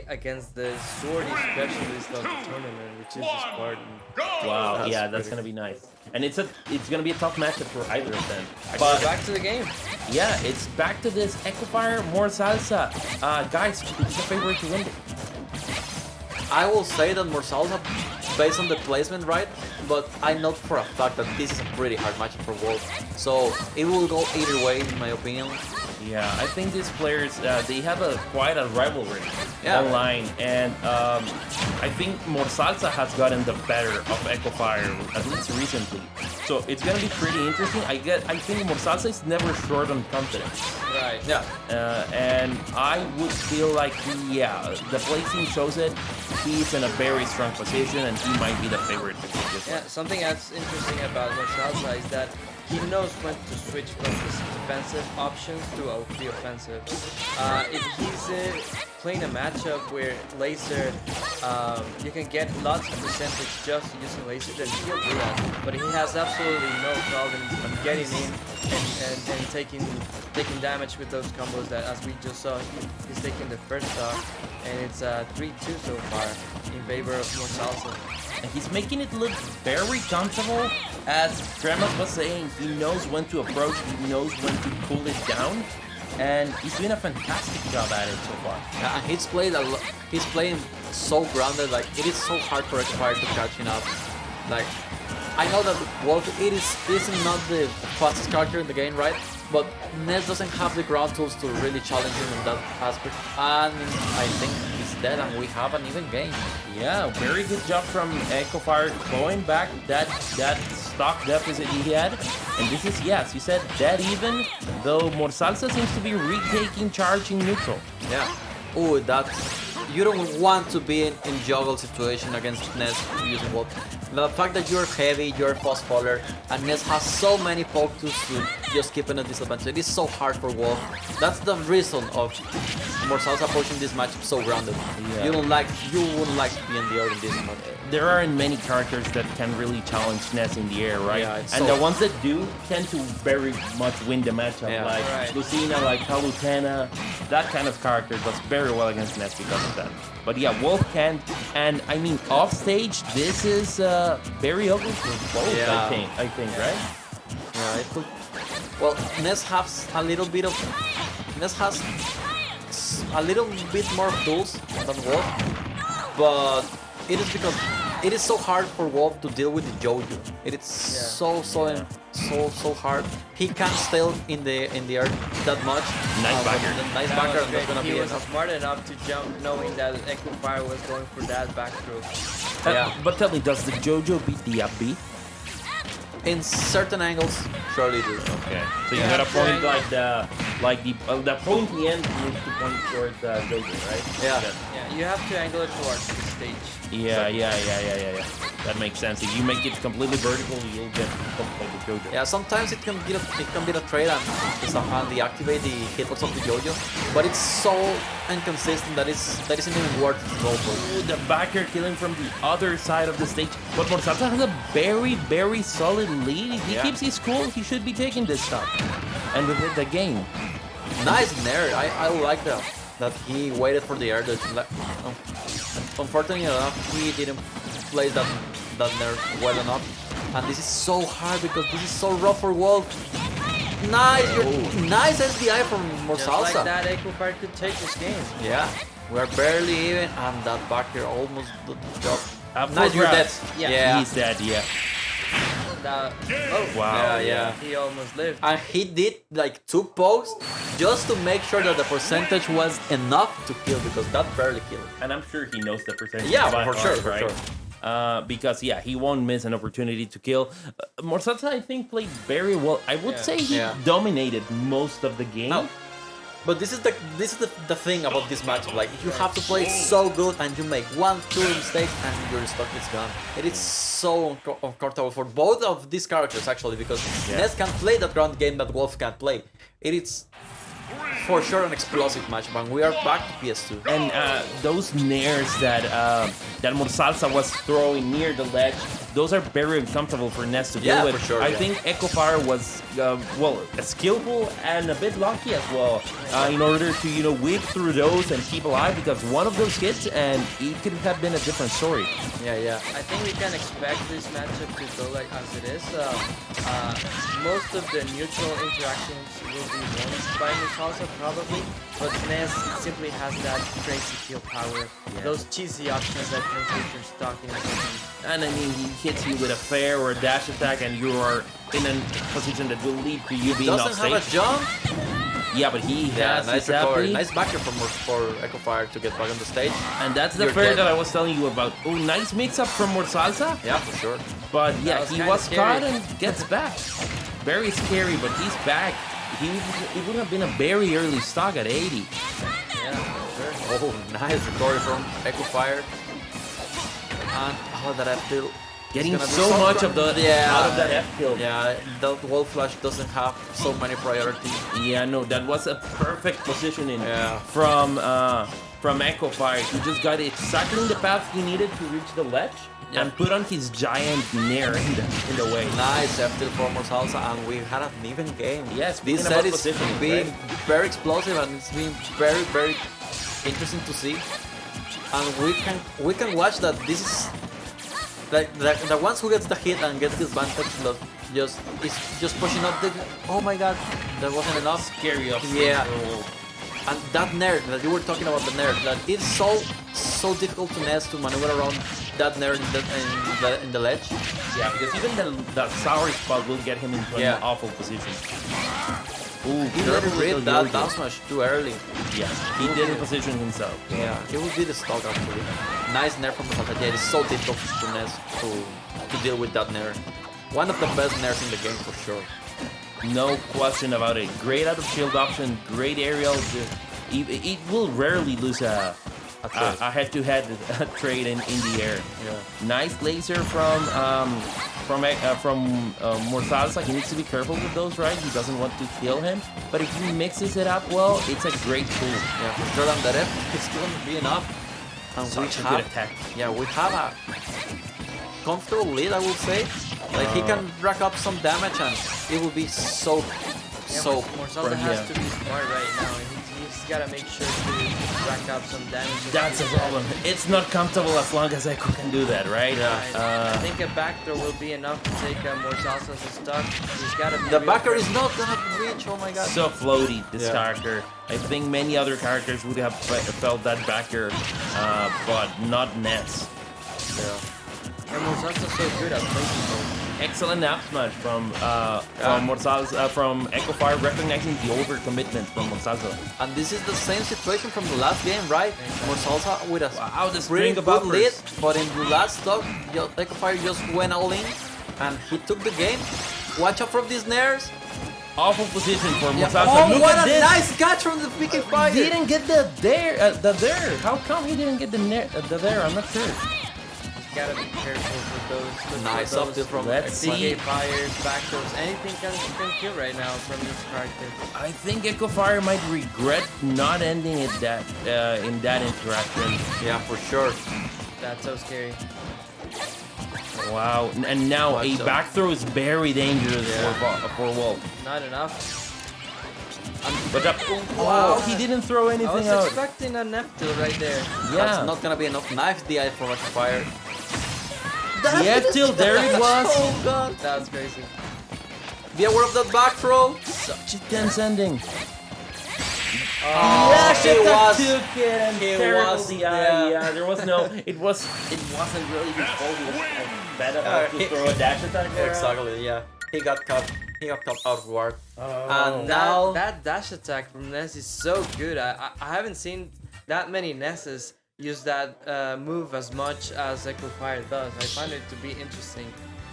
against the sword specialist of the tournament, which is Spartan. Wow, yeah, that's pretty gonna be nice. And it's gonna be a tough matchup for either of them. But back to the game. Yeah, it's back to this Echofire, Morsalsa. Guys, who's your favorite to win it? I will say that Morsalsa, based on the placement, right? But I know for a fact that this is a pretty hard match for Wolf. So it will go either way, in my opinion. Yeah, I think these players, they have quite a rivalry online, and I think Morsalsa has gotten the better of Echofire, at least recently. So it's gonna be pretty interesting. I think Morsalsa is never short on confidence. Right. Yeah. And I would feel like the placing shows it. He's in a very strong position, and he might be the favorite to take this one. Something that's interesting about Morsalsa is that he knows when to switch from the defensive options to the offensive. If he's playing a matchup where laser, you can get lots of percentage just using laser, then he'll do that. But he has absolutely no problem getting in and taking damage with those combos that, as we just saw, he's taking the first stock, and it's 3-2 so far in favor of Morsalsa. And he's making it look very comfortable. As Tremas was saying, he knows when to approach, he knows when to pull it down, and he's doing a fantastic job at it so far. Yeah, and he's playing so grounded, like it is so hard for Echofire to catching up. Like, I know that Wolf isn't not the fastest character in the game, right? But Ness doesn't have the ground tools to really challenge him in that aspect, and I think he's dead, and we have an even game. Yeah, very good job from Echofire going back that stock deficit he had. And this is, yes, you said dead even, though Morsalsa seems to be retaking charge in neutral. Yeah. Oh, you don't want to be in juggle situation against Ness using Wolf. The fact that you're heavy, you're fast faller, and Ness has so many poke tools to just keep in a disadvantage. It is so hard for Wolf. That's the reason of Morsalsa approaching this match so grounded. Yeah. You wouldn't like to be in the air in this match. There aren't many characters that can really challenge Ness in the air, right? Yeah, and the ones that do tend to very much win the matchup, like Lucina, like Palutena. That kind of character does very well against Ness because of that. But yeah, Wolf can, and I mean, off stage, this is very ugly for both, I think, right? Yeah, it could. Well, Ness has a little bit more tools than Wolf, but it is because it is so hard for Wolf to deal with the JoJo. It is so hard. He can't stay in the air that much. Nice backer. Nice backer. That's gonna He be was enough. smart enough to jump, knowing that Echofire was going for that back throw. But tell me, does the JoJo beat the up B? In certain angles, surely do. Okay. So you got a point the pointy end needs to point towards JoJo, right? Yeah, you have to angle it towards the stage. Yeah. That makes sense. If you make it completely vertical, you'll get hooked by the JoJo. Yeah, sometimes it can be a trade and somehow deactivate the hitbox of the JoJo, but it's so inconsistent that that isn't even worth it to go for. Ooh, the backer killing from the other side of the stage. But Morsalsa has a very, very solid lead. If he keeps his cool, he should be taking this stock and within the game. Nice nair. I like that he waited for the air. Unfortunately enough, he didn't place that nair well enough. And this is so hard because this is so rough for Wolf. Nice, nice SDI from Morsalsa. Just like that, Echofire could take this game. Yeah, we're barely even, and that back here almost did the job. Nice, you're dead. Yeah. He's dead, Wow. Yeah. He almost lived. And he did like 2 pokes just to make sure that the percentage was enough to kill, because that barely killed. And I'm sure he knows the percentage. Yeah, by for heart, sure, right? for sure. Because he won't miss an opportunity to kill. Morsalsa, I think, played very well. I would say he dominated most of the game. No. But this is the thing about this matchup. Like, you have to play so good, and you make 1-2 mistakes, and your stock is gone. It is so uncomfortable for both of these characters, actually, because Ness can play that ground game that Wolf can't play. It is for sure an explosive matchup, and we are back to PS2. And those nairs that that Morsalsa was throwing near the ledge, those are very uncomfortable for Ness to deal with. For sure, I think Echofire was, well, skillful and a bit lucky as well in order to, you know, whip through those and keep alive, because one of those hits and it could have been a different story. Yeah. I think we can expect this matchup to go like as it is. Most of the neutral interactions will be won by Morsalsa probably, but Ness simply has that crazy kill power. Those cheesy options that can take your stock in a second. And I mean, he hits you with a fair or a dash attack, and you are in a position that will lead to you being off Doesn't stage. have a jump. Yeah, but he has nice his recovery. ability. Nice backer for Echofire to get back on the stage. And that's the You're fair dead. that I was telling you about. Oh, nice mix-up from Morsalsa. Yeah, for sure. But yeah, was he kinda was scary. caught and gets back. Very scary, but he's back. It would have been a very early stock at 80. Yeah, for sure. Oh, nice recovery from Echofire. And that F tilt. Getting so much of the out of that F tilt. Yeah, the wall flash doesn't have so many priority. Yeah, no, that was a perfect positioning Yeah. from Echofire. He just got exactly in the path he needed to reach the ledge and put on his giant nair in the way. Nice F tilt from Morsalsa, and we had an even game. Yes, this speaking set about is positioning, being right? very explosive, and it's been very, very interesting to see. And we can watch that this is like the ones who gets the hit and gets this advantage that just pushing up the. Oh my god, that wasn't enough. Scary up. Yeah. And that nair that you were talking about, the nair, that it's so difficult to Ness to maneuver around that nair in the ledge. Yeah, because even that sour spot will get him into an awful position. Ooh, He let it read that down smash too early. Yeah, he didn't position himself. Yeah, he will be the stock actually. Nice nair from Morsalsa. Yeah, it's so difficult to Ness to deal with that nair. One of the best nairs in the game for sure. No question about it. Great out of shield option, great aerial. It will rarely lose a head-to-head trade in the air. Yeah. Nice laser from Morsalsa. He needs to be careful with those, right? He doesn't want to kill him. But if he mixes it up well, it's a great tool. Yeah, for sure. And that F is still gonna be enough. And Such a good attack. Yeah, we have a comfortable lead, I would say. Like he can rack up some damage, and it will be so. Morsalsa has to be smart right now, and he's gotta make sure to rack up some damage. That's a problem. It's not comfortable as long as Echo can do that, right? I think a back throw will be enough to take Morsalsa as a stock. He's gotta be The backer is not gonna reach. Oh my god. So floaty, this character. I think many other characters would have felt that backer, but not Ness. Yeah. And Morsalsa's so good at placing those. Excellent up smash from Morsalsa, from Echofire, recognizing the overcommitment from Morsalsa. And this is the same situation from the last game, right? Morsalsa with a The pretty string of good lead, uppers. but in the last stock, Echofire just went all in, and he took the game. Watch out from these nairs. Awful position for Yeah. Morsalsa. Oh, Look what at a this. nice catch from the PK Fire! Didn't get the there. How come he didn't get the there? I'm not sure. Gotta be careful with those. Nice up tilt from Let's see. PK fires, back throws, anything can kill right now from this character. I think Echofire might regret not ending it in that interaction. Yeah, for sure. That's so scary. Wow, and now a back throw is very dangerous for Wolf. Not enough. But wow, he didn't throw I anything was out. expecting a Nep tilt right there. Yeah, That's not gonna be enough knife DI for Echofire. the F tilt, there it was. Oh god. That was crazy. Be aware of that back throw. Such a tense ending. Oh, Yes, he it was. took it and he terrible was, DI. yeah. Yeah, there was no. It wasn't really his fault. He was bad about to throw a dash attack. Around. Exactly. Yeah. He got caught out of guard. Oh. And now That dash attack from Ness is so good. I haven't seen that many Nesses use that move as much as Echofire does. I find it to be interesting.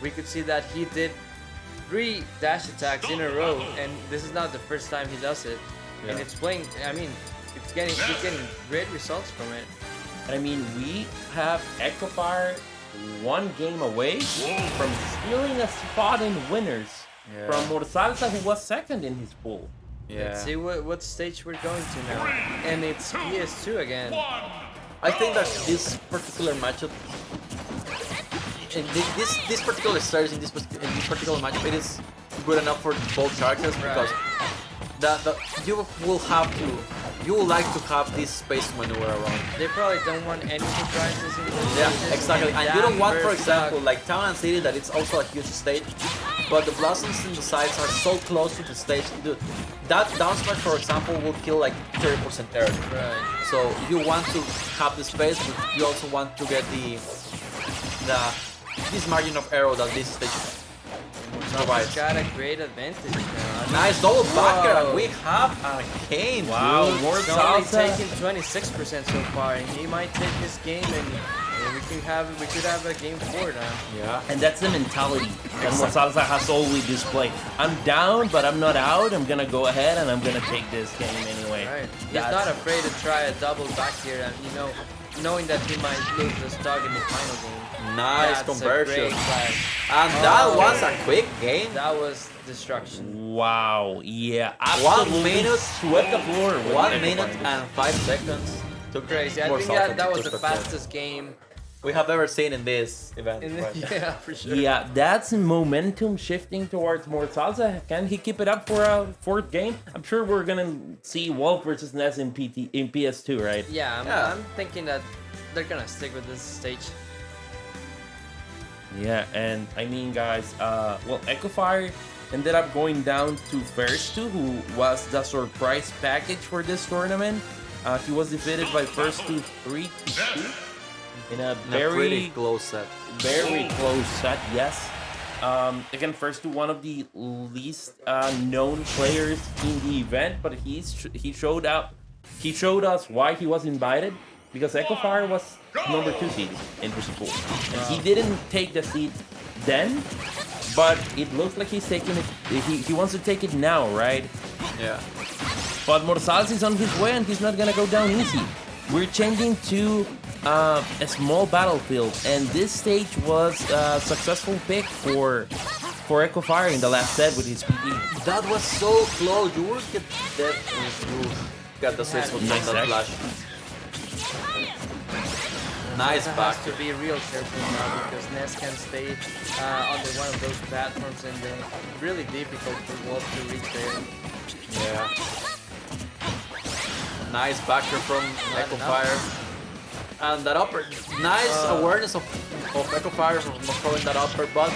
We could see that he did 3 dash attacks in a row, and this is not the first time he does it. Yeah. And it's playing. I mean, he's getting great results from it. And I mean, we have Echofire 1 game away from stealing a spot in winners from Morsalsa, who was second in his pool. yeah. Let's see what stage we're going to now. And it's PS2 again. I think that this particular matchup, in this particular series in this particular matchup, it is good enough for both characters because you will like to have this space to maneuver around. They probably don't want any surprises in this. Yeah, exactly. And you don't want, for example, like Town and City, that it's also a huge stage, but the blossoms in the sides are so close to the stage. Dude, that down smash, for example, will kill like 30% air. Right. So you want to have the space, but you also want to get this margin of error that this stage provides. Got a great advantage now. Nice double backer, and we have a game. Wow, dude. He's only taking 26% so far, and he might take this game, and we could have a game 4 now. Yeah. And that's the mentality that Morsalsa has always displayed. I'm down, but I'm not out. I'm gonna go ahead and I'm gonna take this game anyway. Right. He's not afraid to try a double back here, and knowing that he might lose the stock in the final game. Nice That's conversion. A great play. And that was a quick game. That was destruction. Wow, yeah. 1 minute, swept the floor. with 1 Echofire. minute and 5 seconds. Too crazy. I think Morsalsa that was took the the field. fastest game. We have ever seen in this event. Yeah, for sure. Yeah, that's momentum shifting towards Morsalsa. Can he keep it up for a 4th game? I'm sure we're gonna see Wolf versus Ness in PS2, right? Yeah, Yeah. I'm thinking that they're gonna stick with this stage. Yeah, and I mean, guys, well, Echofire ended up going down to first two, who was the surprise package for this tournament. He was defeated by first two 3-2 in a very pretty close set. Very close set, yes. Again, first to one of the least known players in the event, but he showed up. He showed us why he was invited, because Echofire was number 2 seed in his pool, and he didn't take the seed then, but it looks like he's taking it. He wants to take it now, right? Yeah. But Morsalsa is on his way, and he's not gonna go down easy. We're changing to a small battlefield, and this stage was a successful pick for Echofire in the last set with his PD. That was so close. You will get dead if you got the switch from Nice that flash. Nice Ness back. has to be real careful now because Ness can stay under one of those platforms, and then really difficult for Wolf to reach there. Yeah. Nice backer from Echofire. And that upper, nice awareness of Echofire from not throwing that upper, but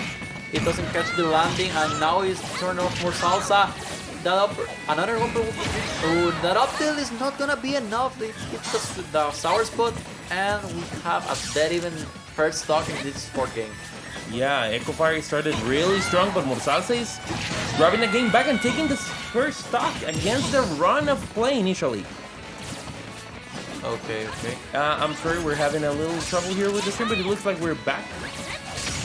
it doesn't catch the landing, and now he's turned off Morsalsa. That upper, another upper will be that up tilt is not gonna be enough. It hits the sour spot, and we have a dead even first stock in this 4th game. Yeah, Echofire started really strong, but Morsalsa is grabbing the game back and taking the first stock against the run of play initially. Okay. I'm sorry, we're having a little trouble here with the stream, but it looks like we're back.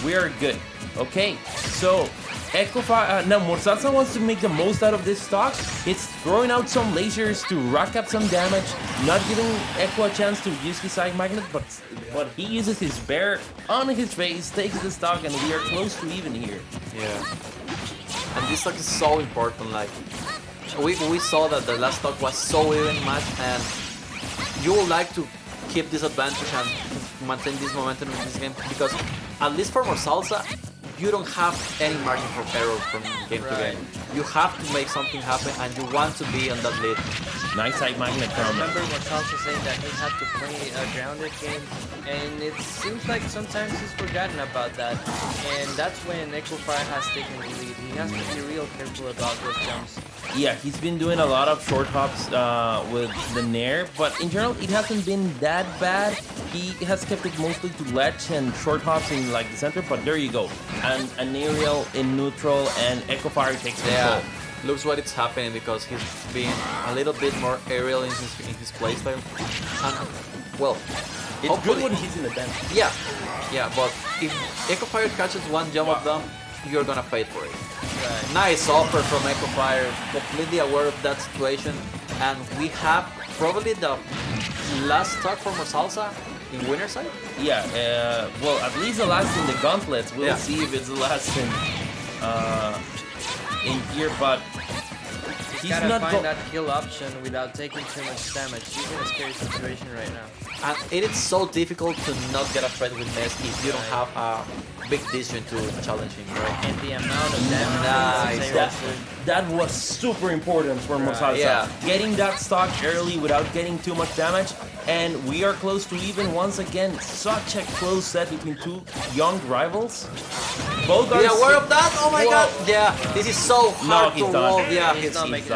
We are good. Okay, so Echofire, now Morsalsa wants to make the most out of this stock. It's throwing out some lasers to rack up some damage, not giving Echo a chance to use his side magnet, but he uses his bear on his face, takes the stock, and we are close to even here. Yeah. And this stock is so important. Like we saw that the last stock was so even match, and you would like to keep this advantage and maintain this momentum in this game, because at least for Morsalsa, you don't have any margin for error from game to game. You have to make something happen, and you want to be on that lead. Nice side magnet I from remember Morsalsa saying that he had to play a grounded game, and it seems like sometimes he's forgotten about that. And that's when Echofire has taken the lead. He has to be real careful about those jumps. Yeah, he's been doing a lot of short hops with the Nair, but in general, it hasn't been that bad. He has kept it mostly to ledge and short hops in like the center, but there you go. And an aerial in neutral, and Echofire takes control. Looks what it's happening, because he's being a little bit more aerial in his playstyle. And well, It's good when he's in the bench. Yeah, but if Echofire catches one jump of them, you're gonna pay for it. Right. Nice offer from Echofire, completely aware of that situation, and we have probably the last stock for Morsalsa in winner side. Yeah, well, at least the last in the gauntlets. We'll see if it's the last in here, but He's gotta find that kill option without taking too much damage. He's in a scary situation right now. And it is so difficult to not get afraid with Ness if you don't have a big decision to challenge him, right? And the amount of damage. Nice. That was super important for Morsalsa. Yeah. Getting that stock early without getting too much damage. And we are close to even once again. Such a close set between two young rivals. Both are Be aware of that? Oh my Whoa. god! Yeah, this is so hard he's to done. wall. Yeah, He's not making